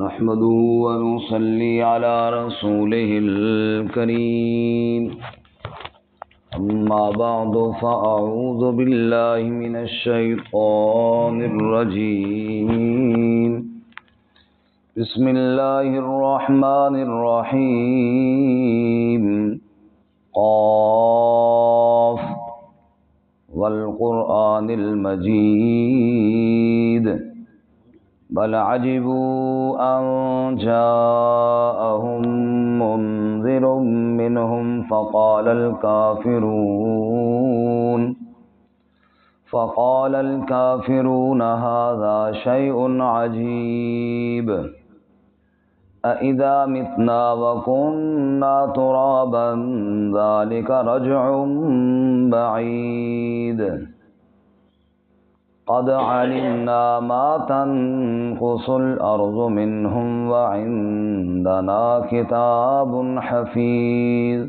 نحمده ونصلي على رسوله الكريم أما بعد فأعوذ بالله من الشيطان الرجيم بسم الله الرحمن الرحيم قاف والقرآن المجيد بل عجبوا أن جاءهم منذر منهم فقال الكافرون هذا شيء عجيب أإذا متنا وكنا ترابا ذلك رجع بعيد قد علمنا ما تنقص الأرض منهم وعندنا كتاب حفيظ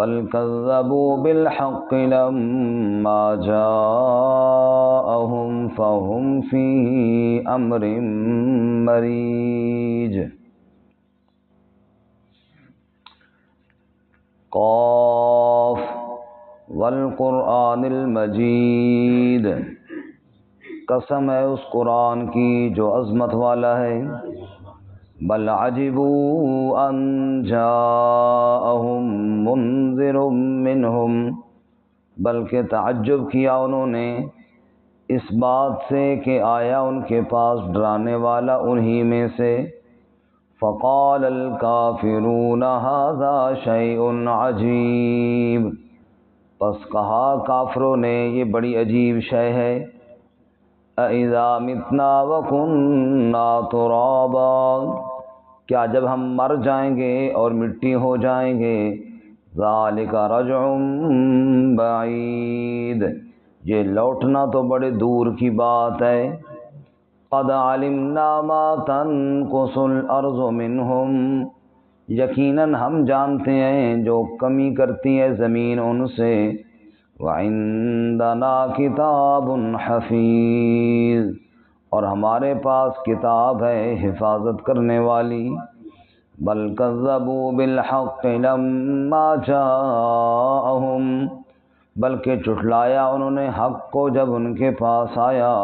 بل كذبوا بالحق لما جاءهم فهم في أمر مريج قاف والقرآن المجید، قسم ہے اس قرآن کی جو عظمت والا ہے۔ بل عجبوا ان جاءہم منذر منہم، بلکہ تعجب کیا انہوں نے اس بات سے کہ آیا ان کے پاس ڈرانے والا انہی میں سے۔ فقال الکافرون ھذا شیء عجیب، پس کہا کافروں نے یہ بڑی عجیب شے ہے۔ اَإِذَا مِتْنَا وَكُنَّا تُرَابًا، کیا جب ہم مر جائیں گے اور مٹی ہو جائیں گے، ذَلِكَ رَجْعٌ بَعِيدٌ، یہ لوٹنا تو بڑے دور کی بات ہے۔ قَدْ عَلِمْنَا مَا تَنْقُصُ الْأَرْضُ مِنْهُمْ، یقیناً ہم جانتے ہیں جو کمی کرتی ہے زمین ان سے۔ وَعِندَنَا كِتَابٌ حَفِيظٌ، اور ہمارے پاس کتاب ہے حفاظت کرنے والی۔ بَلْ كَذَّبُوا بِالْحَقِّ لَمَّا جَاءَهُمْ، بلکہ جھٹلایا انہوں نے حق کو جب ان کے پاس آیا۔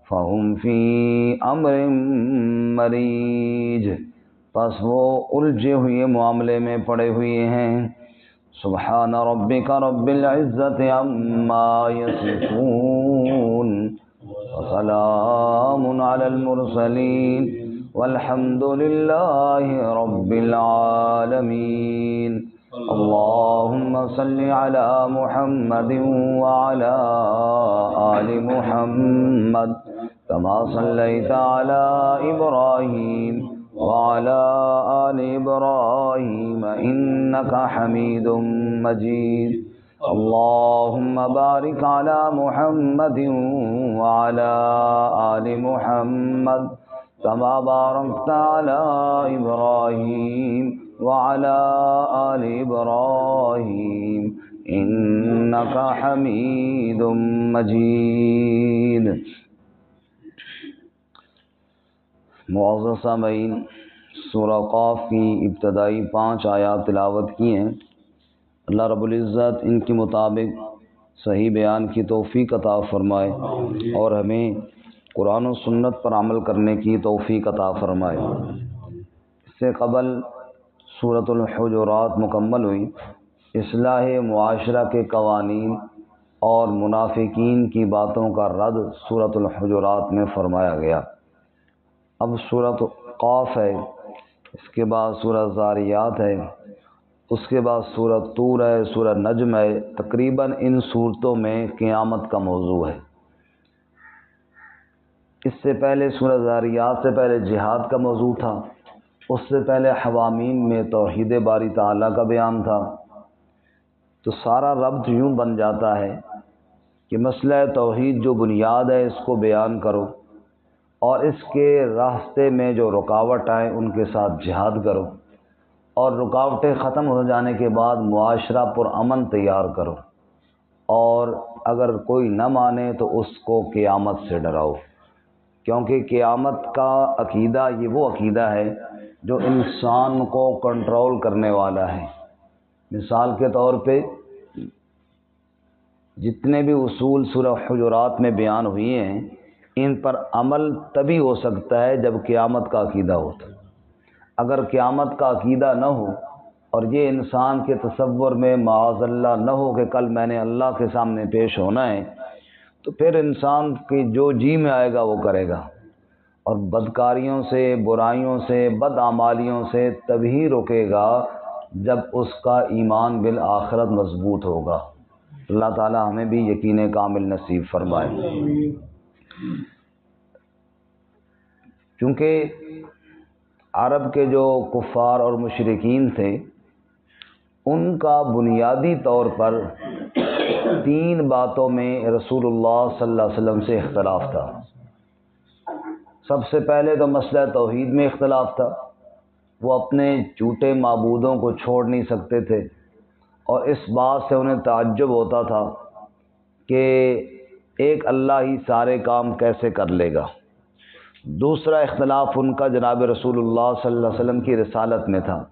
فَهُمْ فِي أَمْرٍ مَرِيجٍ، پس وہ الجھے ہوئے معاملے میں پڑے ہوئے ہیں۔ سبحان ربک رب العزت عما یصفون وسلام علی المرسلین والحمد للہ رب العالمین۔ اللہم صل علی محمد وعلی آل محمد كما صليت على إبراهيم وعلى آل إبراهيم إنك حميد مجيد۔ اللهم بارك على محمد وعلى آل محمد كما باركت على إبراهيم وعلى آل إبراهيم إنك حميد مجيد۔ معزز سامعین، سورہ قاف کی ابتدائی 5 آیات تلاوت کی ہیں۔ اللہ رب العزت ان کے مطابق صحیح بیان کی توفیق عطا فرمائے اور ہمیں قرآن و سنت پر عمل کرنے کی توفیق عطا فرمائے۔ اس سے قبل سورۃ الحجرات مکمل ہوئی۔ اصلاح معاشرہ کے قوانین اور منافقین کی باتوں کا رد سورۃ الحجرات میں فرمایا گیا۔ اب سورۃ قاف ہے، اس کے بعد سورۃ ذاریات ہے، اس کے بعد سورۃ طور ہے، سورۃ نجم ہے۔ تقریباً ان صورتوں میں قیامت کا موضوع ہے۔ اس سے پہلے سورۃ ذاریات سے پہلے جہاد کا موضوع تھا، اس سے پہلے حوامیم میں توحید باری تعالیٰ کا بیان تھا۔ تو سارا ربط یوں بن جاتا ہے کہ مسئلہ توحید جو بنیاد ہے اس کو بیان کرو، اور اس کے راستے میں جو رکاوٹ آئیں ان کے ساتھ جہاد کرو، اور رکاوٹیں ختم ہو جانے کے بعد معاشرہ پر امن تیار کرو، اور اگر کوئی نہ مانے تو اس کو قیامت سے ڈراؤ۔ کیونکہ قیامت کا عقیدہ یہ وہ عقیدہ ہے جو انسان کو کنٹرول کرنے والا ہے۔ مثال کے طور پہ جتنے بھی اصول سورہ حجرات میں بیان ہوئے ہیں ان پر عمل تبھی ہو سکتا ہے جب قیامت کا عقیدہ ہو۔ اگر قیامت کا عقیدہ نہ ہو اور یہ انسان کے تصور میں معاذ اللہ نہ ہو کہ کل میں نے اللہ کے سامنے پیش ہونا ہے، تو پھر انسان کی جو جی میں آئے گا وہ کرے گا، اور بدکاریوں سے، برائیوں سے، بدعمالیوں سے تبھی رکے گا جب اس کا ایمان بالآخرت مضبوط ہوگا۔ اللہ تعالی ہمیں بھی یقین کامل نصیب فرمائے۔ چونکہ عرب کے جو کفار اور مشرکین تھے ان کا بنیادی طور پر 3 باتوں میں رسول اللہ صلی اللہ علیہ وسلم سے اختلاف تھا۔ سب سے پہلے تو مسئلہ توحید میں اختلاف تھا، وہ اپنے جھوٹے معبودوں کو چھوڑ نہیں سکتے تھے، اور اس بات سے انہیں تعجب ہوتا تھا کہ ایک اللہ ہی سارے کام کیسے کر لے گا۔ دوسرا اختلاف ان کا جناب رسول اللہ صلی اللہ علیہ وسلم کی رسالت میں تھا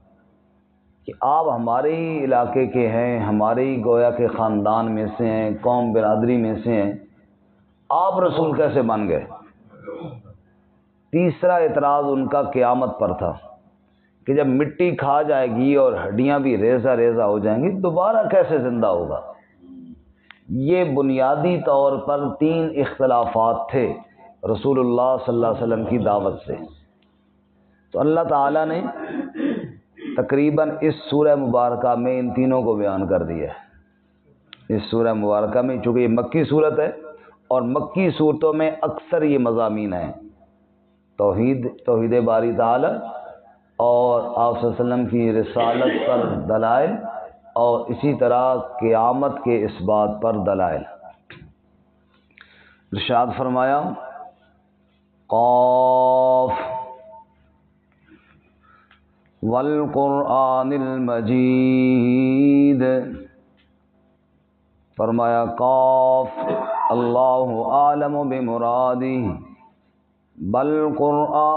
کہ آپ ہمارے ہی علاقے کے ہیں، ہمارے ہی گویا کے خاندان میں سے ہیں، قوم برادری میں سے ہیں، آپ رسول کیسے بن گئے؟ تیسرا اعتراض ان کا قیامت پر تھا کہ جب مٹی کھا جائے گی اور ہڈیاں بھی ریزہ ریزہ ہو جائیں گی دوبارہ کیسے زندہ ہوگا۔ یہ بنیادی طور پر 3 اختلافات تھے رسول اللہ صلی اللہ علیہ وسلم کی دعوت سے۔ تو اللہ تعالیٰ نے تقریباً اس سورہ مبارکہ میں ان تینوں کو بیان کر دیا ہے۔ اس سورہ مبارکہ میں چونکہ یہ مکی صورت ہے اور مکی صورتوں میں اکثر یہ مضامین ہیں، توحید باری تعالیٰ اور آپ صلی اللہ علیہ وسلم کی رسالت پر دلائل، اور اسی طرح قیامت کے اس بات پر دلائل۔ ارشاد فرمایا قاف والقرآن المجید، فرمایا قاف اللہ عالم بمرادہ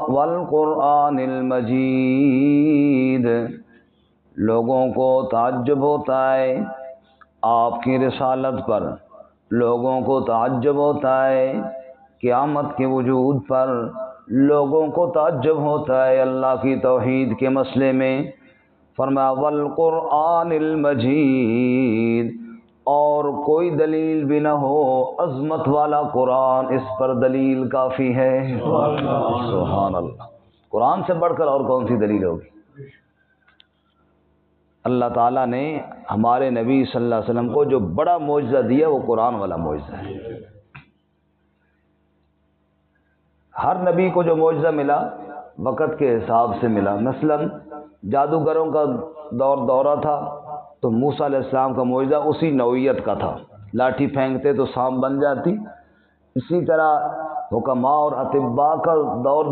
والقرآن المجید۔ لوگوں کو تعجب ہوتا ہے آپ کی رسالت پر، لوگوں کو تعجب ہوتا ہے قیامت کے وجود پر، لوگوں کو تعجب ہوتا ہے اللہ کی توحید کے مسئلے میں۔ فرمایا والقرآن المجید، اور کوئی دلیل بھی نہ ہو عظمت والا قرآن، اس پر دلیل کافی ہے۔ سبحان اللہ، قرآن سے بڑھ کر اور کون سی دلیل ہوگی؟ اللہ تعالیٰ نے ہمارے نبی صلی اللہ علیہ وسلم کو جو بڑا معجزہ دیا وہ قرآن والا معجزہ ہے۔ ہر نبی کو جو معجزہ ملا وقت کے حساب سے ملا۔ مثلا جادوگروں کا دورہ تھا تو موسیٰ علیہ السلام کا معجزہ اسی نوعیت کا تھا، لاٹھی پھینکتے تو سانپ بن جاتی۔ اسی طرح حکماء اور اطباء کا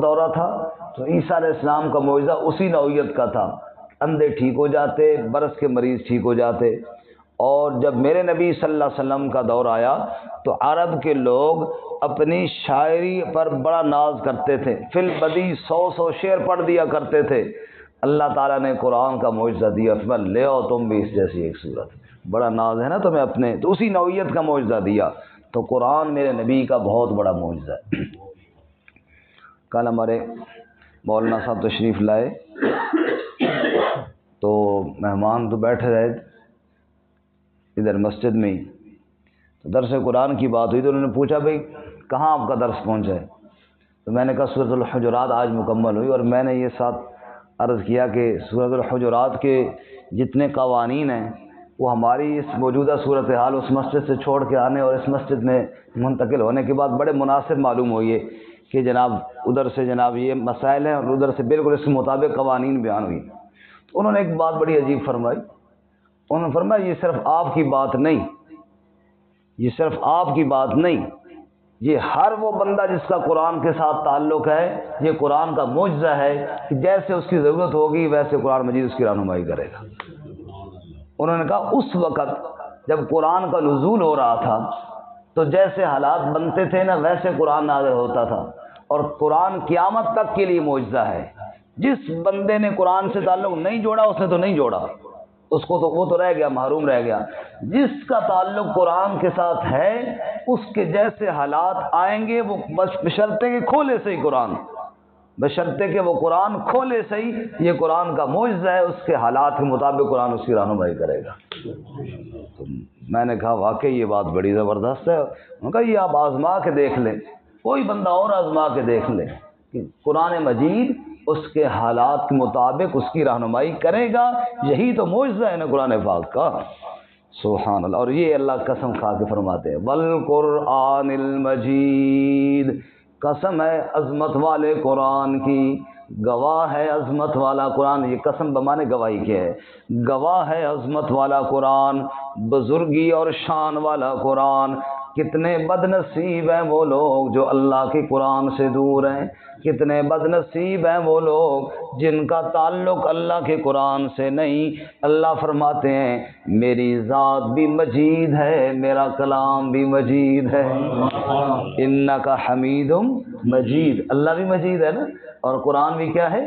دورہ تھا تو عیسیٰ علیہ السلام کا معجزہ اسی نوعیت کا تھا، اندھے ٹھیک ہو جاتے، برس کے مریض ٹھیک ہو جاتے۔ اور جب میرے نبی صلی اللہ علیہ وسلم کا دور آیا تو عرب کے لوگ اپنی شاعری پر بڑا ناز کرتے تھے، فی البدی 100 شعر پڑھ دیا کرتے تھے۔ اللہ تعالیٰ نے قرآن کا معجزہ دیا، فرمایا لے آؤ تم بھی اس جیسی ایک صورت، بڑا ناز ہے نا تمہیں اپنے، تو اسی نوعیت کا معجزہ دیا۔ تو قرآن میرے نبی کا بہت بڑا معجزہ ہے۔ کل ہمارے مولانا صاحب تشریف لائے تو مہمان تو بیٹھے رہے ادھر مسجد میں ہی، تو درس قرآن کی بات ہوئی تو انہوں نے پوچھا بھئی کہاں آپ کا درس پہنچا ہے؟ تو میں نے کہا سورۃ الحجرات آج مکمل ہوئی، اور میں نے یہ ساتھ عرض کیا کہ سورۃ الحجرات کے جتنے قوانین ہیں وہ ہماری اس موجودہ صورتحال اس مسجد سے چھوڑ کے آنے اور اس مسجد میں منتقل ہونے کے بعد بڑے مناسب معلوم ہوئے کہ جناب ادھر سے جناب یہ مسائل ہیں اور ادھر سے بالکل اس کے مطابق قوانین بیان ہوئی۔ تو انہوں نے ایک بات بڑی عجیب فرمائی، انہوں نے فرمایا یہ صرف آپ کی بات نہیں، یہ صرف آپ کی بات نہیں، یہ ہر وہ بندہ جس کا قرآن کے ساتھ تعلق ہے، یہ قرآن کا معجزہ ہے کہ جیسے اس کی ضرورت ہوگی ویسے قرآن مجید اس کی رہنمائی کرے گا۔ انہوں نے کہا اس وقت جب قرآن کا نزول ہو رہا تھا تو جیسے حالات بنتے تھے نا ویسے قرآن نازل ہوتا تھا، اور قرآن قیامت تک کے لیے معجزہ ہے۔ جس بندے نے قرآن سے تعلق نہیں جوڑا اس نے تو نہیں جوڑا، اس کو تو وہ تو رہ گیا، محروم رہ گیا۔ جس کا تعلق قرآن کے ساتھ ہے اس کے جیسے حالات آئیں گے، وہ بشرطے کہ کھولے سے ہی قرآن، بشرطے کہ وہ قرآن کھولے سے ہی، یہ قرآن کا معجزہ ہے، اس کے حالات کے مطابق قرآن اس کی رہنمائی کرے گا۔ تو میں نے کہا واقعی یہ بات بڑی زبردست ہے۔ انہوں نے کہا یہ آپ آزما کے دیکھ لیں، کوئی بندہ اور آزما کے دیکھ لے کہ قرآن مجید اس کے حالات کے مطابق اس کی رہنمائی کرے گا، یہی تو معجزہ ہے نا قرآن پاک کا۔ سبحان اللہ۔ اور یہ اللہ قسم کھا کے فرماتے ہیں والقرآن المجید، قسم ہے عظمت والے قرآن کی، گواہ ہے عظمت والا قرآن۔ یہ قسم بمانے گواہی کے ہے، گواہ ہے عظمت والا قرآن، بزرگی اور شان والا قرآن۔ کتنے بد نصیب ہیں وہ لوگ جو اللہ کے قرآن سے دور ہیں، کتنے بد نصیب ہیں وہ لوگ جن کا تعلق اللہ کے قرآن سے نہیں۔ اللہ فرماتے ہیں میری ذات بھی مجید ہے، میرا کلام بھی مجید ہے، انک حمید مجید۔ اللہ بھی مجید ہے نا، اور قرآن بھی کیا ہے؟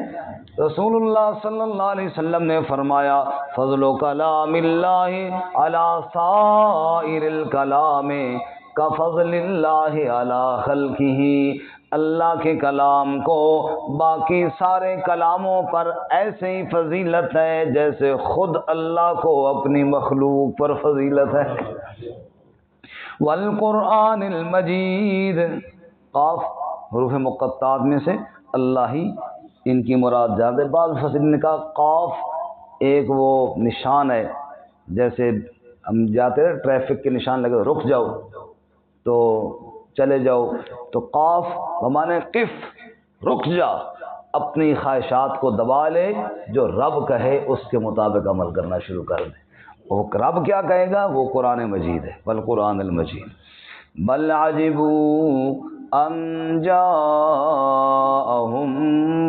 رسول اللہ صلی اللہ علیہ وسلم نے فرمایا فضل کلام اللہ علی سائر الکلام کفضل اللہ علی خلقہ، اللہ کے کلام کو باقی سارے کلاموں پر ایسے ہی فضیلت ہے جیسے خود اللہ کو اپنی مخلوق پر فضیلت ہے۔ والقرآن المجید، قاف حروف مقطعات میں سے اللہ ہی ان کی مراد جانتے۔ بعض مفسرین نے کہا قاف ایک وہ نشان ہے، جیسے ہم جاتے ہیں ٹریفک کے نشان لگے رک جاؤ تو چلے جاؤ، تو قاف بمانے قف، رک جا، اپنی خواہشات کو دبا لے، جو رب کہے اس کے مطابق عمل کرنا شروع کر دے۔ وہ رب کیا کہے گا؟ وہ قرآن مجید ہے، والقرآن المجید۔ بل عجبوا ان جاءہم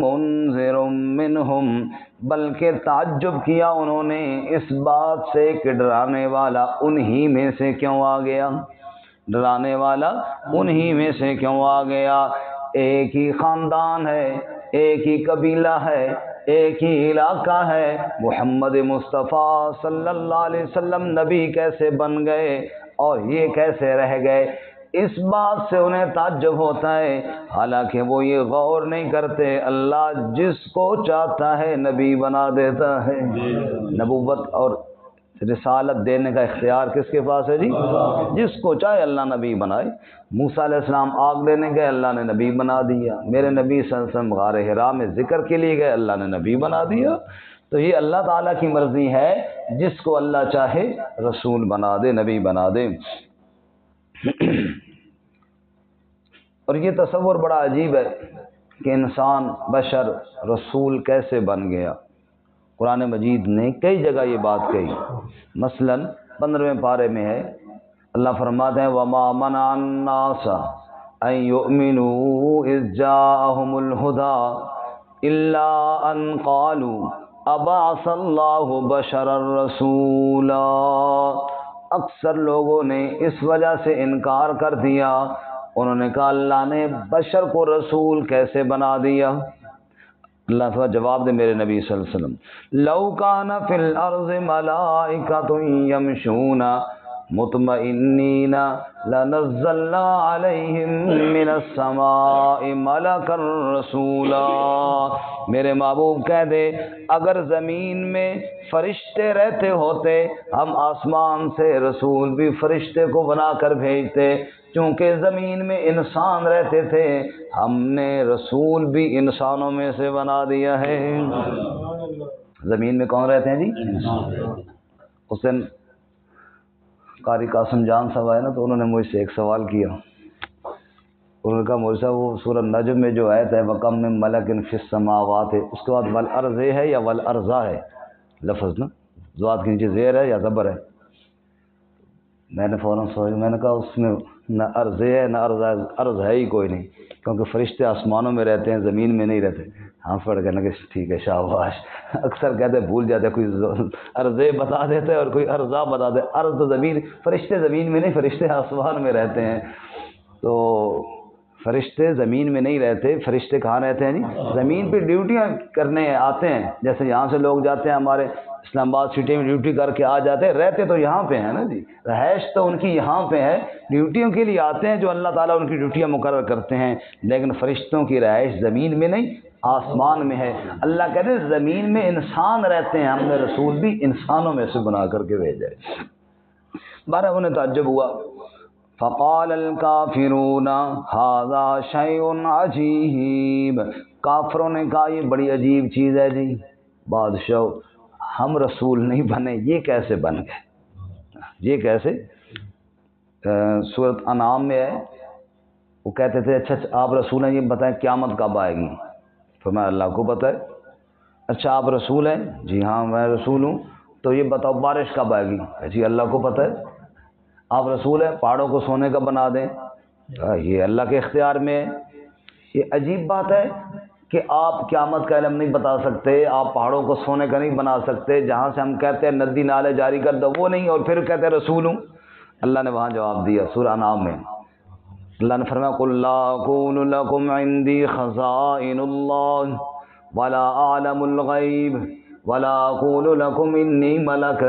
منذر منہم، بلکہ تعجب کیا انہوں نے اس بات سے کہ ڈرانے والا انہی میں سے کیوں آ گیا، ڈرانے والا انہی میں سے کیوں آ گیا۔ ایک ہی خاندان ہے، ایک ہی قبیلہ ہے، ایک ہی علاقہ ہے، محمد مصطفیٰ صلی اللہ علیہ وسلم نبی کیسے بن گئے اور یہ کیسے رہ گئے، اس بات سے انہیں تعجب ہوتا ہے۔ حالانکہ وہ یہ غور نہیں کرتے اللہ جس کو چاہتا ہے نبی بنا دیتا ہے۔ نبوت اور رسالت دینے کا اختیار کس کے پاس ہے جی؟ جس کو چاہے اللہ نبی بنائے۔ موسیٰ علیہ السلام آگ لینے گئے، اللہ نے نبی بنا دیا۔ میرے نبی صلی اللہ علیہ وسلم غار حرا میں ذکر کے لیے گئے، اللہ نے نبی بنا دیا۔ تو یہ اللہ تعالیٰ کی مرضی ہے، جس کو اللہ چاہے رسول بنا دے، نبی بنا دے۔ اور یہ تصور بڑا عجیب ہے کہ انسان بشر رسول کیسے بن گیا۔ قرآن مجید نے کئی جگہ یہ بات کہی، مثلا 15ویں پارے میں ہے، اللہ فرماتے ہیں وَمَا مَنَعَ النَّاسَ أَن يُؤْمِنُوا إِذْ جَاءَهُمُ الْهُدَىٰ إِلَّا أَن قَالُوا أَبَعَثَ اللَّهُ بَشَرًا رَّسُولًا۔ اکثر لوگوں نے اس وجہ سے انکار کر دیا، انہوں نے کہا اللہ نے بشر کو رسول کیسے بنا دیا۔ اللہ تعالیٰ جواب دے میرے نبی صلی اللہ علیہ وسلم لو کان فی الارض ملائکۃ یمشون مطمئنین لنزلنا علیہم من السماء ملکا رسولا۔ میرے محبوب کہہ دے اگر زمین میں فرشتے رہتے ہوتے ہم آسمان سے رسول بھی فرشتے کو بنا کر بھیجتے، چونکہ زمین میں انسان رہتے تھے ہم نے رسول بھی انسانوں میں سے بنا دیا ہے۔ زمین میں کون رہتے ہیں جی؟ اس دن قاری قاسم جان صاحب آئے نا، تو انہوں نے مجھ سے ایک سوال کیا، انہوں نے کہا مولوی صاحب وہ سورہ نجم میں جو آیت ہے وَكَم مِّن مَلَكٍ فِي السَّمَاوَاتِ، اس کے بعد وَالْأَرْضِ ہے یا وَالْأَرْضَ ہے لفظ نا، ذات کے نیچے زیر ہے یا زبر ہے؟ میں نے فوراً سوچا، میں نے کہا اس میں نہ ارض ہے نہ ارض ہے ہی کوئی نہیں، کیونکہ فرشتے آسمانوں میں رہتے ہیں زمین میں نہیں رہتے۔ ہاں پڑھ کہنے کہ ٹھیک ہے شاباش، اکثر کہتے بھول جاتے، کوئی ارضے بتا دیتے اور کوئی ارضا بتا دے، ارض زمین، فرشتے زمین میں نہیں، فرشتے آسمان میں رہتے ہیں۔ تو فرشتے زمین میں نہیں رہتے، فرشتے کہاں رہتے ہیں جی؟ زمین پہ ڈیوٹیاں کرنے آتے ہیں، جیسے یہاں سے لوگ جاتے ہیں ہمارے اسلام آباد سٹی میں ڈیوٹی کر کے آ جاتے ہیں، رہتے تو یہاں پہ ہیں نا جی، رہائش تو ان کی یہاں پہ ہے، ڈیوٹیوں کے لیے آتے ہیں جو اللہ تعالیٰ ان کی ڈیوٹیاں مقرر کرتے ہیں، لیکن فرشتوں کی رہائش زمین میں نہیں، آسمان میں ہے۔ اللہ کہتے ہیں زمین میں انسان رہتے ہیں، ہم نے رسول بھی انسانوں میں سے بنا کر کے بھیجا ہے۔ بارہ انہیں تعجب ہوا، فقال الکافرون ھذا شیء عجیب، کافروں نے کہا یہ بڑی عجیب چیز ہے جی، بادشاہ ہم رسول نہیں بنے، یہ کیسے بن گئے، یہ کیسے؟ سورۃ انعام میں ہے، وہ کہتے تھے اچھا آپ رسول ہیں، یہ بتائیں قیامت کب آئے گی؟ فرمایا اللہ کو پتہ ہے۔ اچھا آپ رسول ہیں؟ جی ہاں میں رسول ہوں، تو یہ بتاؤ بارش کب آئے گی؟ جی اللہ کو پتہ ہے۔ آپ رسول ہیں، پہاڑوں کو سونے کا بنا دیں، یہ اللہ کے اختیار میں ہے۔ یہ عجیب بات ہے کہ آپ قیامت کا علم نہیں بتا سکتے، آپ پہاڑوں کو سونے کا نہیں بنا سکتے، جہاں سے ہم کہتے ہیں ندی نالے جاری کر دو وہ نہیں، اور پھر کہتے ہیں رسول ہوں۔ اللہ نے وہاں جواب دیا سورہ انعام میں، اللہ نے فرمایا قل لا اقول لكم عندي خزائن الله ولا اعلم الغیب ولا اقول لكم انی ملک،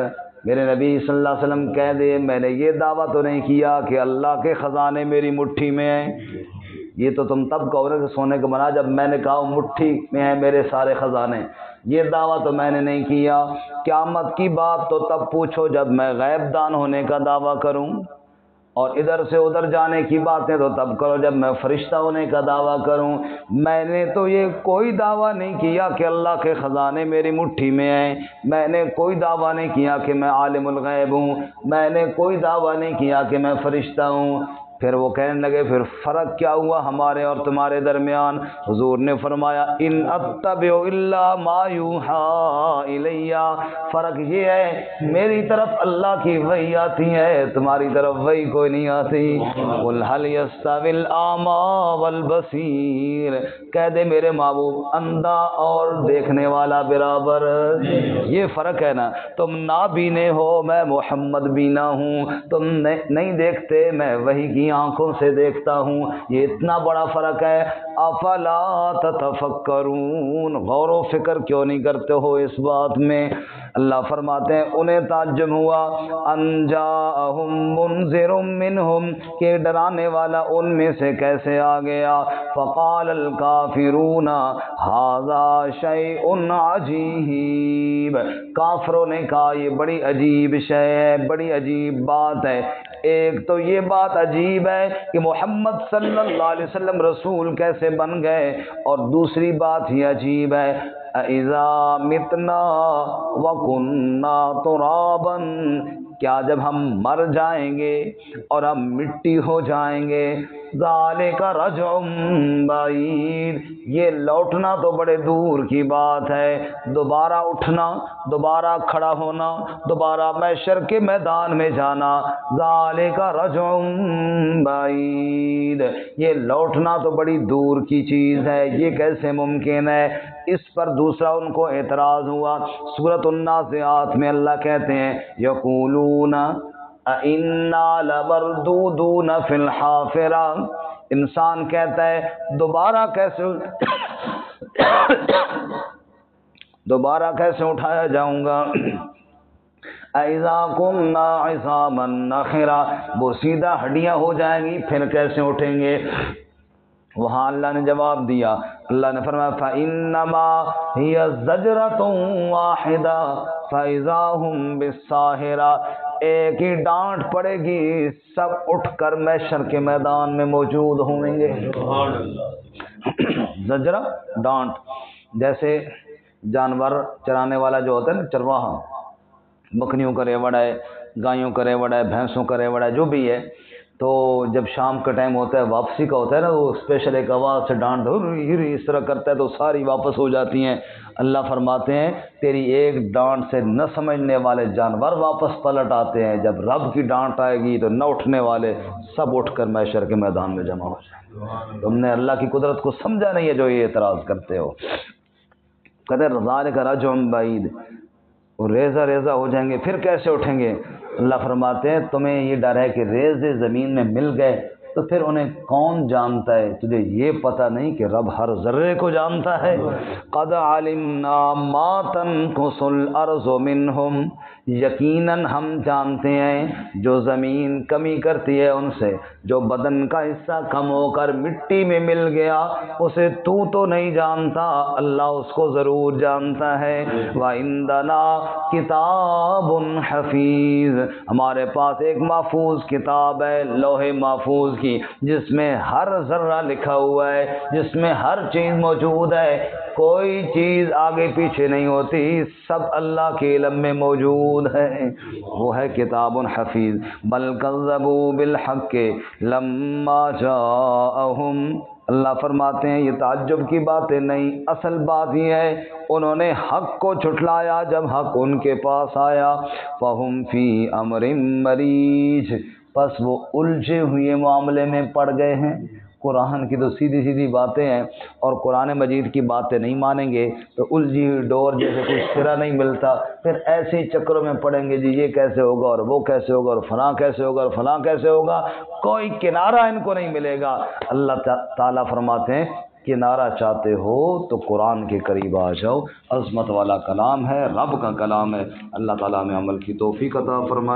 میرے نبی صلی اللہ علیہ وسلم کہہ دے میں نے یہ دعویٰ تو نہیں کیا کہ اللہ کے خزانے میری مٹھی میں ہیں، یہ تو تم تب کہو کہ سونے کا بنا جب میں نے کہا مٹھی میں ہیں میرے سارے خزانے، یہ دعویٰ تو میں نے نہیں کیا۔ قیامت کی بات تو تب پوچھو جب میں غیب دان ہونے کا دعویٰ کروں، اور ادھر سے ادھر جانے کی باتیں تو تب کرو جب میں فرشتہ ہونے کا دعویٰ کروں۔ میں نے تو یہ کوئی دعویٰ نہیں کیا کہ اللہ کے خزانے میری مٹھی میں ہیں، میں نے کوئی دعویٰ نہیں کیا کہ میں عالم الغیب ہوں، میں نے کوئی دعویٰ نہیں کیا کہ میں فرشتہ ہوں۔ پھر وہ کہنے لگے پھر فرق کیا ہوا ہمارے اور تمہارے درمیان؟ حضور نے فرمایا ان اتبع الا ما یوحى الی، فرق یہ ہے میری طرف اللہ کی وحی آتی ہے، تمہاری طرف وحی کوئی نہیں آتی۔ قل هل يستوي الاعمى والبصير، کہہ دے میرے محبوب اندھا اور دیکھنے والا برابر، یہ فرق ہے نا، تم نابینے ہو میں محمد بینا ہوں، تم نہیں دیکھتے میں وحی کی آنکھوں سے دیکھتا ہوں، یہ اتنا بڑا فرق ہے۔ افلا تتفکرون، غور و فکر کیوں نہیں کرتے ہو اس بات میں؟ اللہ فرماتے ہیں انہیں تعجب ہوا ان جاءہم منذر منہم، کہ ڈرانے والا ان میں سے کیسے آ گیا۔ فقال الکافرون ھذا شیء عجیب، کافروں نے کہا یہ بڑی عجیب شے ہے، بڑی عجیب بات ہے۔ ایک تو یہ بات عجیب ہے کہ محمد صلی اللہ علیہ وسلم رسول کیسے بن گئے، اور دوسری بات ہی عجیب ہے اِذَا مِتْنَا وَكُنَّا تُرَابًا، کیا جب ہم مر جائیں گے اور ہم مٹی ہو جائیں گے، ذَلِكَ رَجْعٌ بَعِيدٌ، یہ لوٹنا تو بڑے دور کی بات ہے، دوبارہ اٹھنا، دوبارہ کھڑا ہونا، دوبارہ محشر کے میدان میں جانا، ذَلِكَ رَجْعٌ بَعِيدٌ، یہ لوٹنا تو بڑی دور کی چیز ہے، یہ کیسے ممکن ہے؟ اس پر دوسرا ان کو اعتراض ہوا۔ سورۃ النازعات میں اللہ کہتے ہیں یقولون اَإِنَّا لَمَرْدُودُونَ فِي الْحَافِرَةِ، انسان کہتا ہے دوبارہ کیسے اٹھایا جاؤں گا، اَإِذَا كُنَّا عِظَامًا نَخِرَةً، وہ سیدھا ہڈیاں ہو جائیں گی پھر کیسے اٹھیں گے؟ وہاں اللہ نے جواب دیا، اللہ نے فرمایا فَإِنَّمَا هِيَ زَجْرَةٌ وَاحِدَةٌ فَإِذَا هُمْ بِالسَّاهِرَةِ، ایک ہی ڈانٹ پڑے گی سب اٹھ کر محشر کے میدان میں موجود ہوں گے۔ زجرہ ڈانٹ، جیسے جانور چرانے والا جو ہوتا ہے نا چرواہا، بکریوں کا ریوڑ ہے، گایوں کا ریوڑ ہے، بھینسوں کا ریوڑ ہے، جو بھی ہے، تو جب شام کا ٹائم ہوتا ہے واپسی کا ہوتا ہے نا، وہ اسپیشل ایک آواز سے ڈانٹ اس طرح کرتا ہے تو ساری واپس ہو جاتی ہیں۔ اللہ فرماتے ہیں تیری ایک ڈانٹ سے نہ سمجھنے والے جانور واپس پلٹ آتے ہیں، جب رب کی ڈانٹ آئے گی تو نہ اٹھنے والے سب اٹھ کر محشر کے میدان میں جمع ہو جائیں۔ تم نے اللہ کی قدرت کو سمجھا نہیں ہے جو یہ اعتراض کرتے ہو۔ کہتے ذالک رجع بعید، وہ ریزہ ریزہ ہو جائیں گے پھر کیسے اٹھیں گے؟ اللہ فرماتے ہیں تمہیں یہ ڈر ہے کہ ریزے زمین میں مل گئے تو پھر انہیں کون جانتا ہے؟ تجھے یہ پتہ نہیں کہ رب ہر ذرے کو جانتا ہے؟ قد علمنا ما تنقص الارض منہم، یقیناً ہم جانتے ہیں جو زمین کمی کرتی ہے ان سے، جو بدن کا حصہ کم ہو کر مٹی میں مل گیا اسے تو نہیں جانتا، اللہ اس کو ضرور جانتا ہے۔ وَعِندَنَا کتاب حفیظ، ہمارے پاس ایک محفوظ کتاب ہے لوح محفوظ کی، جس میں ہر ذرہ لکھا ہوا ہے، جس میں ہر چیز موجود ہے، کوئی چیز آگے پیچھے نہیں ہوتی، سب اللہ کے علم میں موجود ہے، وہ ہے کتاب حفیظ۔ بل کذبوا بالحق لما جاءہم، اللہ فرماتے ہیں یہ تعجب کی باتیں نہیں، اصل بات یہ ہے انہوں نے حق کو جھٹلایا جب حق ان کے پاس آیا۔ فہم فی امر مریج، پس وہ الجھے ہوئے معاملے میں پڑ گئے ہیں۔ قرآن کی تو سیدھی سیدھی باتیں ہیں، اور قرآن مجید کی باتیں نہیں مانیں گے تو الجھی ہوئی ڈور جیسے کوئی سرا نہیں ملتا، پھر ایسے ہی چکروں میں پڑیں گے، جی یہ کیسے ہوگا اور وہ کیسے ہوگا اور فلاں کیسے ہوگا اور فلاں کیسے ہوگا، کوئی کنارہ ان کو نہیں ملے گا۔ اللہ تعالیٰ فرماتے ہیں کنارہ چاہتے ہو تو قرآن کے قریب آ جاؤ، عظمت والا کلام ہے، رب کا کلام ہے۔ اللہ تعالیٰ میں عمل کی توفیق عطا فرمائے۔